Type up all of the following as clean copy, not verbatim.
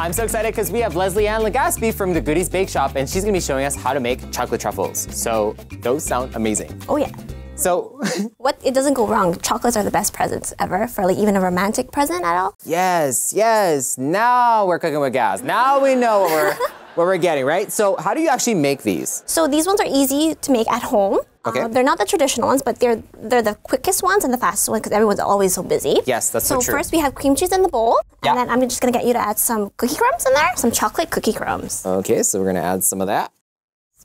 I'm so excited because we have Lesli and Legaspi from the Goodies Bake Shop, and she's gonna be showing us how to make chocolate truffles. So those sound amazing. Oh yeah. So it doesn't go wrong. Chocolates are the best presents ever for like even a romantic present at all. Yes, yes. Now we're cooking with gas. Now we know what we're getting, right? So how do you actually make these? So these ones are easy to make at home. Okay. They're not the traditional ones, but they're the quickest ones and the fastest ones because everyone's always so busy. Yes, that's so true. So first we have cream cheese in the bowl, Yeah. and then I'm just gonna get you to add some cookie crumbs in there, some chocolate cookie crumbs. Okay, so we're gonna add some of that.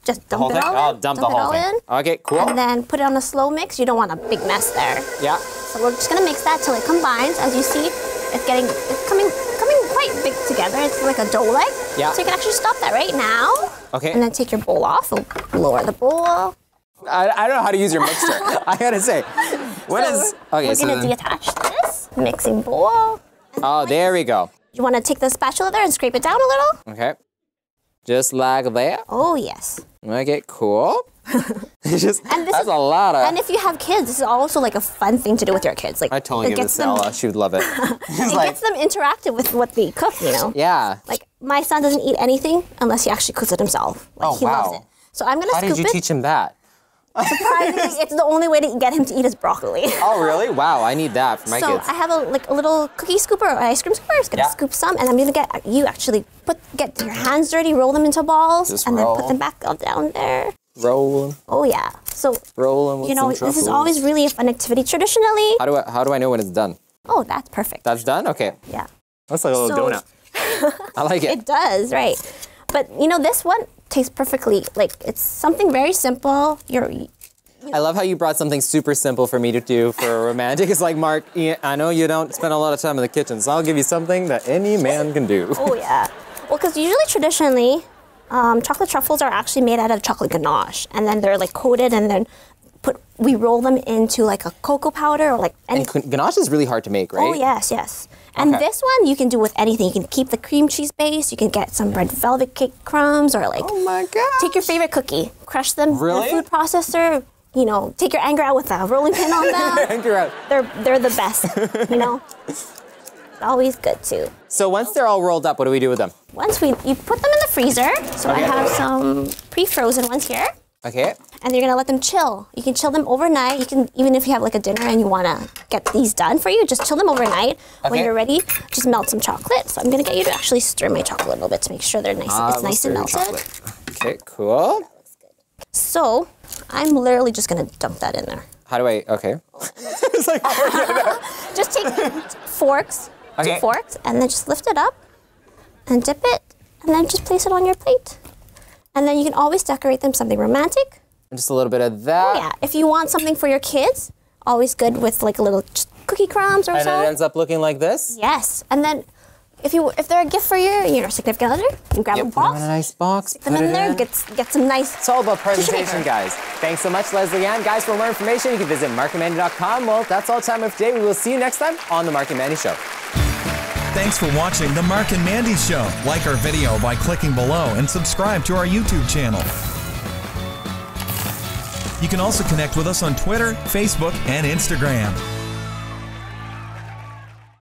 Just dump it all in. I'll dump the whole thing. Okay, cool. And then put it on a slow mix. You don't want a big mess there. Yeah. So we're just gonna mix that till it combines. As you see, it's coming quite big together. It's like a dough-like. Yeah. So you can actually stop that right now. Okay. And then take your bowl off. So lower the bowl. I don't know how to use your mixer. I gotta say. Okay, we're gonna detach this mixing bowl. Oh, there we go. You wanna take the spatula there and scrape it down a little? Okay. Just like that. Oh, yes. Okay, cool. That's a lot of... And if you have kids, this is also like a fun thing to do with your kids. Like, I totally give this to Ella. She would love it. It gets them interactive with what they cook, you know? Yeah. Like, my son doesn't eat anything unless he actually cooks it himself. Like, he loves it. So I'm gonna scoop it. How did you teach him that? Surprisingly, it's the only way to get him to eat his broccoli. Oh, really? Wow, I need that for my kids. So I have a little cookie scooper or ice cream scooper. I'm just gonna scoop some, and I'm gonna get you actually get your hands dirty, roll them into balls, and then put them back down there. Roll them. Oh yeah. So roll them with some truffles. This is always really a fun activity. Traditionally. How do I know when it's done? Oh, that's perfect. That's done? Okay. Yeah. That's like a little donut. I like it. It does, right? But you know, this one tastes perfectly. Like, it's something very simple. I love how you brought something super simple for me to do for a romantic. It's like, Mark, I know you don't spend a lot of time in the kitchen, so I'll give you something that any man can do. Oh yeah. Well, because usually traditionally, chocolate truffles are actually made out of chocolate ganache, and then they're like coated, and then we roll them into like a cocoa powder or like. And ganache is really hard to make, right? Oh yes, yes. And this one you can do with anything. You can keep the cream cheese base. You can get some red velvet cake crumbs, or like. Oh my god. Take your favorite cookie, crush them in Really? a food processor. You know, take your anger out with a rolling pin on them. Anger out. They're the best. You know. It's always good too. So once they're all rolled up, what do we do with them? Once you put them in the freezer. So I have some pre-frozen ones here. Okay. And you're gonna let them chill. You can chill them overnight. You can, even if you have like a dinner and you wanna get these done for you, just chill them overnight. Okay. When you're ready, just melt some chocolate. So I'm gonna get you to actually stir my chocolate a little bit to make sure they're nice. It's nice and melted. Chocolate. Okay, cool. So I'm literally just gonna dump that in there. How do I? Okay. It's like, just take forks, 2 forks, and then just lift it up and dip it, and then just place it on your plate. And then you can always decorate them something romantic. Just a little bit of that. Oh, yeah. If you want something for your kids, always good with like a little cookie crumbs or so. And it ends up looking like this? Yes. And then if they're a gift for your significant other, you can grab a box. Put them in a nice box. Stick them in there, get some nice. It's all about presentation, guys. Thanks so much, Lesli Ann. Guys, for more information, you can visit markandmandy.com. Well, that's all time of today. We will see you next time on The Marc and Mandy Show. Thanks for watching The Marc and Mandy Show. Like our video by clicking below and subscribe to our YouTube channel. You can also connect with us on Twitter, Facebook, and Instagram.